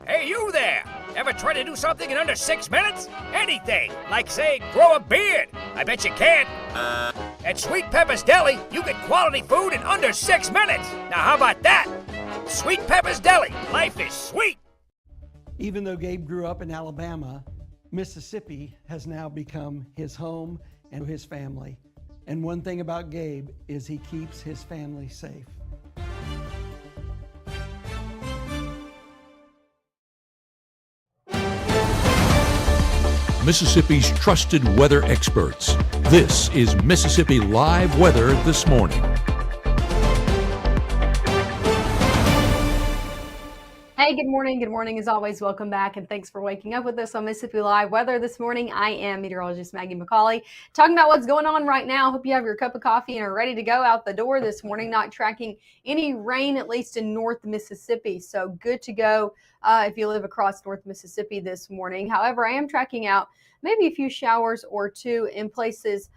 Hey, you there! Ever try to do something in under 6 minutes? Anything, like say, grow a beard. I bet you can. At Sweet Pepper's Deli, you get quality food in under 6 minutes. Now how about that? Sweet Pepper's Deli, life is sweet. Even though Gabe grew up in Alabama, Mississippi has now become his home and his family. And one thing about Gabe is he keeps his family safe. Mississippi's trusted weather experts. This is Mississippi Live Weather This Morning. Hey, good morning. Good morning. As always, welcome back and thanks for waking up with us on Mississippi Live Weather This Morning. I am meteorologist Maggie McCauley, talking about what's going on right now. Hope you have your cup of coffee and are ready to go out the door this morning, not tracking any rain, at least in North Mississippi. So good to go if you live across North Mississippi this morning. However, I am tracking out maybe a few showers or two in places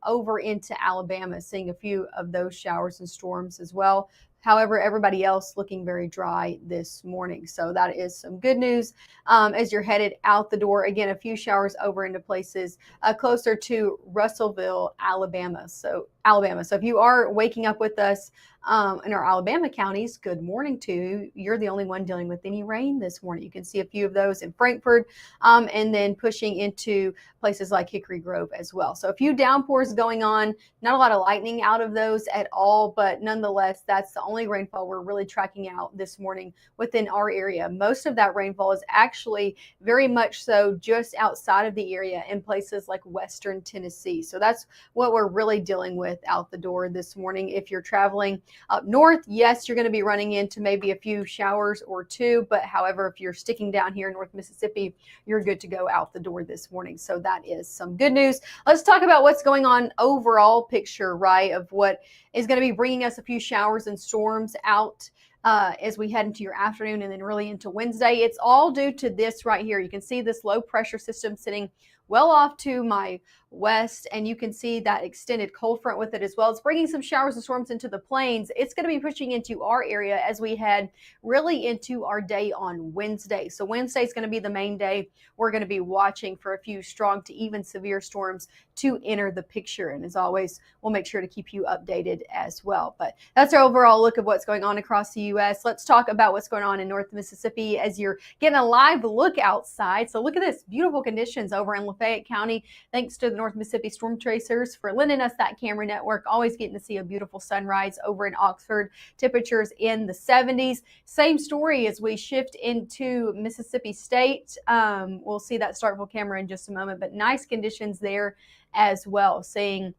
over into Alabama, seeing a few of those showers and storms as well. However, everybody else looking very dry this morning. So that is some good news as you're headed out the door. Again, a few showers over into places closer to Russellville, Alabama. So if you are waking up with us in our Alabama counties, good morning to you. You're the only one dealing with any rain this morning. You can see a few of those in Frankfort and then pushing into places like Hickory Grove as well. So a few downpours going on, not a lot of lightning out of those at all, but nonetheless, that's the only rainfall we're really tracking out this morning within our area. Most of that rainfall is actually very much so just outside of the area in places like Western Tennessee. So that's what we're really dealing with out the door this morning. If you're traveling up north, yes, you're going to be running into maybe a few showers or two, but however, if you're sticking down here in North Mississippi, you're good to go out the door this morning. So that is some good news. Let's talk about what's going on overall picture, right, of what is going to be bringing us a few showers and storms out as we head into your afternoon and then really into Wednesday. It's all due to this right here. You can see this low pressure system sitting well off to my west, and you can see that extended cold front with it as well. It's bringing some showers and storms into the plains. It's going to be pushing into our area as we head really into our day on Wednesday. So Wednesday is going to be the main day. We're going to be watching for a few strong to even severe storms to enter the picture. And as always, we'll make sure to keep you updated as well. But that's our overall look of what's going on across the U.S. Let's talk about what's going on in North Mississippi as you're getting a live look outside. So look at this, beautiful conditions over in Lafayette County. Thanks to the North Mississippi Storm Tracers for lending us that camera network. Always getting to see a beautiful sunrise over in Oxford. Temperatures in the 70s. Same story as we shift into Mississippi State. We'll see that Starkville camera in just a moment, but nice conditions there as well. Seeing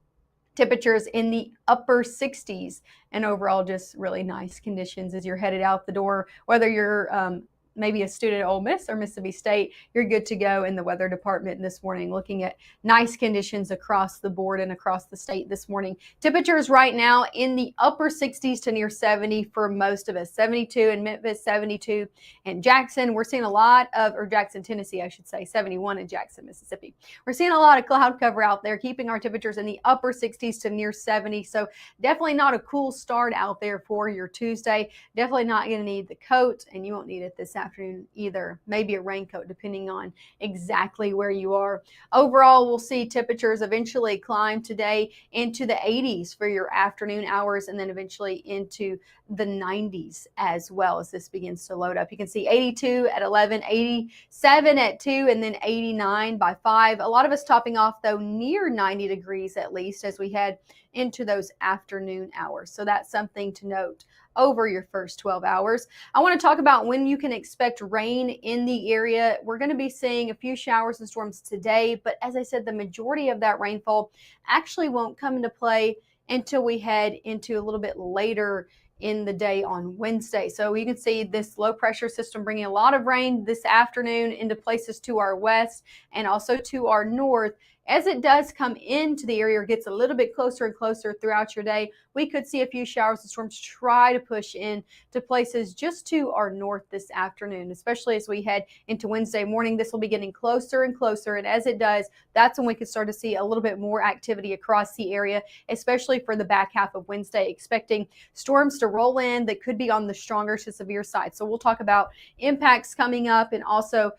temperatures in the upper 60s and overall just really nice conditions as you're headed out the door. Whether you're maybe a student at Ole Miss or Mississippi State, you're good to go in the weather department this morning, looking at nice conditions across the board and across the state this morning. Temperatures right now in the upper 60s to near 70 for most of us. 72 in Memphis, 72 in Jackson. We're seeing a lot of, or Jackson, Tennessee, I should say, 71 in Jackson, Mississippi. We're seeing a lot of cloud cover out there, keeping our temperatures in the upper 60s to near 70. So definitely not a cool start out there for your Tuesday. Definitely not going to need the coat, and you won't need it this afternoon either. Maybe a raincoat depending on exactly where you are. Overall, we'll see temperatures eventually climb today into the 80s for your afternoon hours and then eventually into the 90s as well as this begins to load up. You can see 82 at 11, 87 at 2, and then 89 by 5. A lot of us topping off though near 90 degrees at least as we head into those afternoon hours. So that's something to note over your first 12 hours. I want to talk about when you can expect rain in the area. We're going to be seeing a few showers and storms today, but as I said, the majority of that rainfall actually won't come into play until we head into a little bit later in the day on Wednesday. So you can see this low pressure system bringing a lot of rain this afternoon into places to our west and also to our north, as it does come into the area or gets a little bit closer and closer throughout your day, we could see a few showers and storms try to push in to places just to our north this afternoon, especially as we head into Wednesday morning. This will be getting closer and closer, and as it does, that's when we could start to see a little bit more activity across the area, especially for the back half of Wednesday, expecting storms to roll in that could be on the stronger to severe side. So we'll talk about impacts coming up and also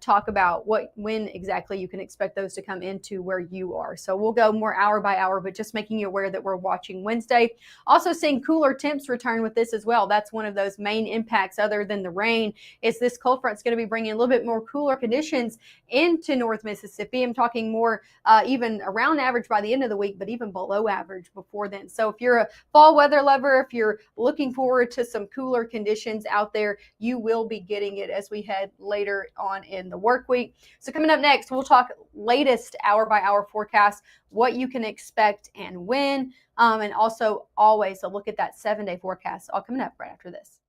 talk about when exactly you can expect those to come into where you are. So we'll go more hour by hour, but just making you aware that we're watching Wednesday. Also seeing cooler temps return with this as well. That's one of those main impacts other than the rain, is this cold front is going to be bringing a little bit more cooler conditions into North Mississippi. I'm talking more even around average by the end of the week, but even below average before then. So if you're a fall weather lover, if you're looking forward to some cooler conditions out there, you will be getting it as we head later on in the work week. So coming up next, we'll talk latest hour by hour forecast, what you can expect and when, and also always a look at that 7-day forecast, all coming up right after this.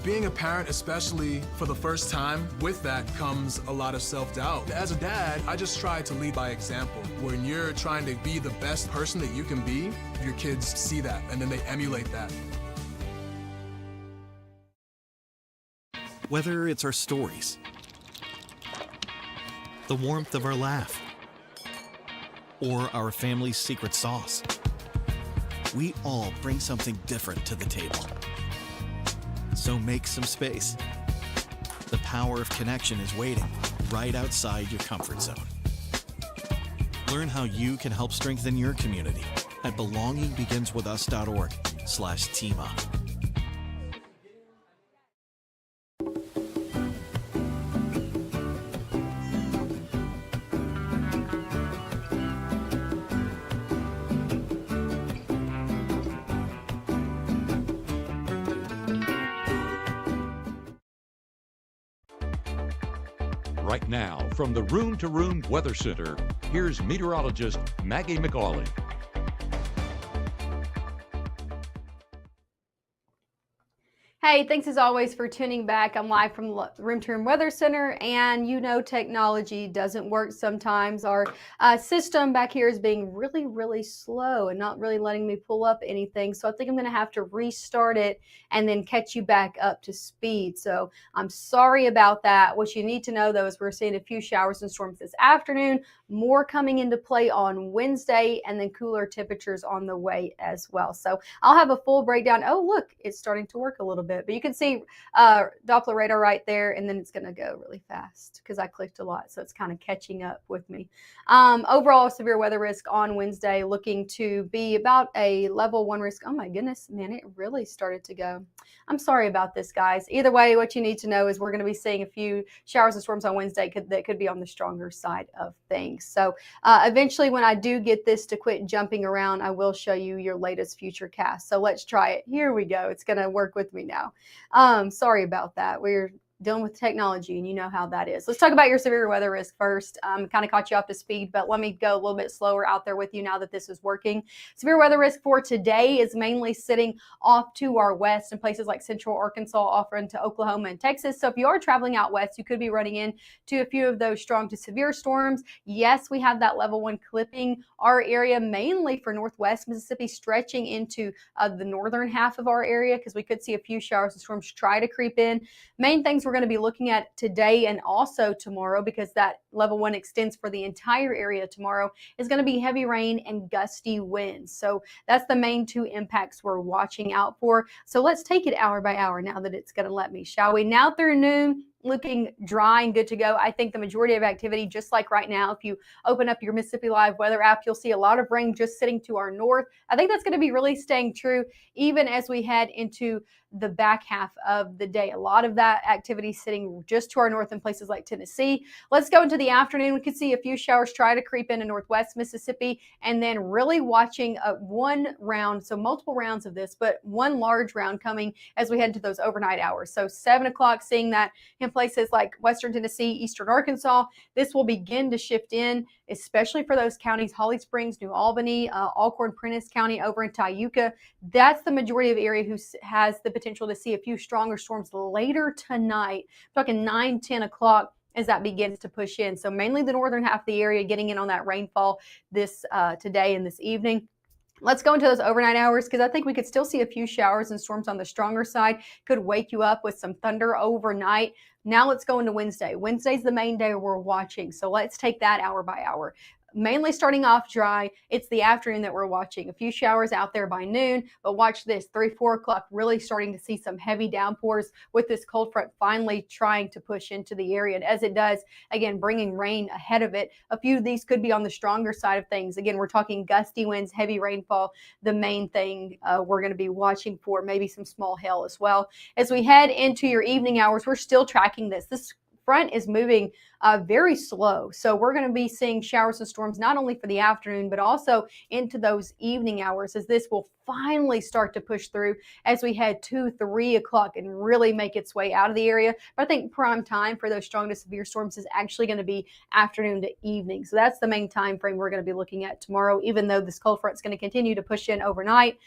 Being a parent, especially for the first time, with that comes a lot of self-doubt. As a dad, I just try to lead by example. When you're trying to be the best person that you can be, your kids see that and then they emulate that. Whether it's our stories, the warmth of our laugh, or our family's secret sauce, we all bring something different to the table. So make some space. The power of connection is waiting right outside your comfort zone. Learn how you can help strengthen your community at belongingbeginswithus.org/teamup. Right now, from the Room to Room Weather Center, here's meteorologist Maggie McAuley. Hey, thanks as always for tuning back. I'm live from the Room to Room Weather Center, and you know technology doesn't work sometimes. Our system back here is being really, really slow and not really letting me pull up anything. So I think I'm going to have to restart it and then catch you back up to speed. So I'm sorry about that. What you need to know, though, is we're seeing a few showers and storms this afternoon, more coming into play on Wednesday, and then cooler temperatures on the way as well. So I'll have a full breakdown. Oh, look, it's starting to work a little bit. But you can see Doppler radar right there, and then it's going to go really fast because I clicked a lot, so it's kind of catching up with me. Overall, severe weather risk on Wednesday looking to be about a level 1 risk. Oh my goodness, man, it really started to go. I'm sorry about this, guys. Either way, what you need to know is we're going to be seeing a few showers and storms on Wednesday that could be on the stronger side of things. So eventually, when I do get this to quit jumping around, I will show you your latest future cast. So let's try it. Here we go. It's going to work with me now. Sorry about that. We're dealing with technology, and you know how that is. Let's talk about your severe weather risk first. Kind of caught you up to speed, but let me go a little bit slower out there with you now that this is working. Severe weather risk for today is mainly sitting off to our west in places like central Arkansas, off into Oklahoma and Texas. So if you are traveling out west, you could be running into a few of those strong to severe storms. Yes, we have that level 1 clipping our area, mainly for northwest Mississippi, stretching into the northern half of our area, because we could see a few showers and storms try to creep in. Main things we're going to be looking at today and also tomorrow, because that level 1 extends for the entire area tomorrow, is going to be heavy rain and gusty winds. So that's the main 2 impacts we're watching out for. So let's take it hour by hour now that it's going to let me, shall we? Now through noon, looking dry and good to go. I think the majority of activity, just like right now, if you open up your Mississippi Live weather app, you'll see a lot of rain just sitting to our north. I think that's going to be really staying true even as we head into the back half of the day. A lot of that activity sitting just to our north in places like Tennessee. Let's go into the afternoon. We could see a few showers try to creep into northwest Mississippi, and then really watching one round, so multiple rounds of this, but one large round coming as we head into those overnight hours. So 7 o'clock, seeing that in places like western Tennessee, eastern Arkansas. This will begin to shift in, especially for those counties, Holly Springs, New Albany, Alcorn, Prentiss County, over in Tayuca. That's the majority of the area who has the potential to see a few stronger storms later tonight. I'm talking 9, 10 o'clock as that begins to push in. So mainly the northern half of the area getting in on that rainfall this today and this evening. Let's go into those overnight hours because I think we could still see a few showers and storms on the stronger side. Could wake you up with some thunder overnight. Now let's go into Wednesday. Wednesday's the main day we're watching. So let's take that hour by hour. Mainly starting off dry. It's the afternoon that we're watching. A few showers out there by noon, but watch this, 3, 4 o'clock, really starting to see some heavy downpours with this cold front finally trying to push into the area. And as it does, again, bringing rain ahead of it. A few of these could be on the stronger side of things. Again, we're talking gusty winds, heavy rainfall, the main thing we're going to be watching for, maybe some small hail as well. As we head into your evening hours, we're still tracking this. This front is moving very slow. So we're going to be seeing showers and storms not only for the afternoon, but also into those evening hours as this will finally start to push through as we head 2, 3 o'clock and really make its way out of the area. But I think prime time for those strong to severe storms is actually going to be afternoon to evening. So that's the main time frame we're going to be looking at tomorrow, even though this cold front is going to continue to push in overnight.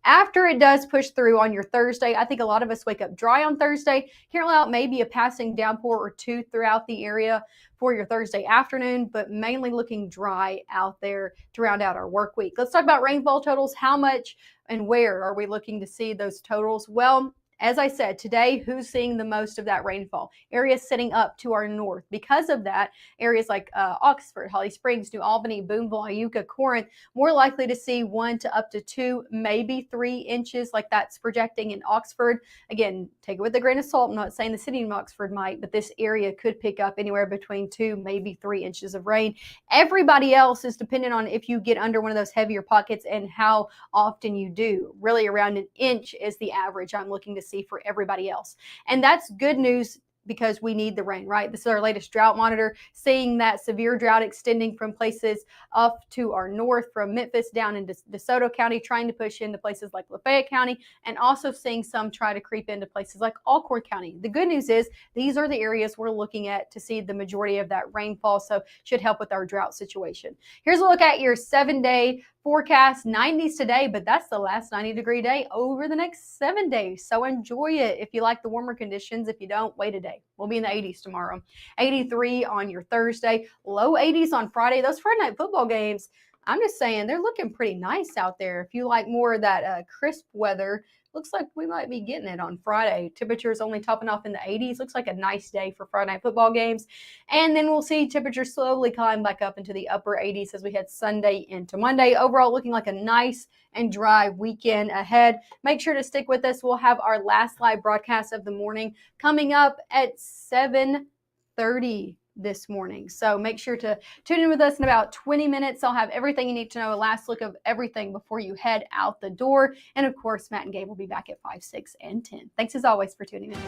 After it does push through on your Thursday, I think a lot of us wake up dry on Thursday. Here out maybe a passing downpour or two throughout the area for your Thursday afternoon, but mainly looking dry out there to round out our work week. Let's talk about rainfall totals. How much and where are we looking to see those totals? Well, as I said, today, who's seeing the most of that rainfall? Areas sitting up to our north. Because of that, areas like Oxford, Holly Springs, New Albany, Boonville, Iuka, Corinth, more likely to see 1 to up to 2, maybe 3 inches like that's projecting in Oxford. Again, take it with a grain of salt. I'm not saying the city of Oxford might, but this area could pick up anywhere between 2, maybe 3 inches of rain. Everybody else is dependent on if you get under one of those heavier pockets and how often you do. Really around an inch is the average I'm looking to see for everybody else. And that's good news because we need the rain, right? This is our latest drought monitor, seeing that severe drought extending from places up to our north, from Memphis down into DeSoto County, trying to push into places like Lafayette County, and also seeing some try to creep into places like Alcorn County. The good news is these are the areas we're looking at to see the majority of that rainfall, so should help with our drought situation. Here's a look at your 7-day forecast. 90s today, but that's the last 90-degree day over the next 7 days. So enjoy it if you like the warmer conditions. If you don't, wait a day. We'll be in the 80s tomorrow. 83 on your Thursday, low 80s on Friday. Those Friday night football games, I'm just saying they're looking pretty nice out there. If you like more of that crisp weather, looks like we might be getting it on Friday. Temperatures only topping off in the 80s. Looks like a nice day for Friday night football games. And then we'll see temperatures slowly climb back up into the upper 80s as we head Sunday into Monday. Overall, looking like a nice and dry weekend ahead. Make sure to stick with us. We'll have our last live broadcast of the morning coming up at 7:30 this morning. So make sure to tune in with us in about 20 minutes. I'll have everything you need to know, a last look of everything before you head out the door. And of course, Matt and Gabe will be back at 5, 6, and 10. Thanks as always for tuning in.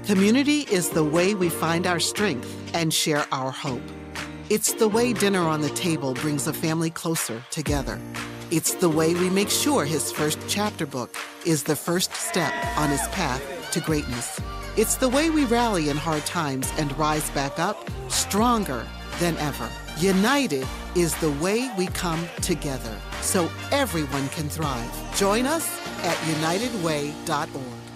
Community is the way we find our strength and share our hope. It's the way dinner on the table brings a family closer together. It's the way we make sure his first chapter book is the first step on his path to greatness. It's the way we rally in hard times and rise back up stronger than ever. United is the way we come together so everyone can thrive. Join us at unitedway.org.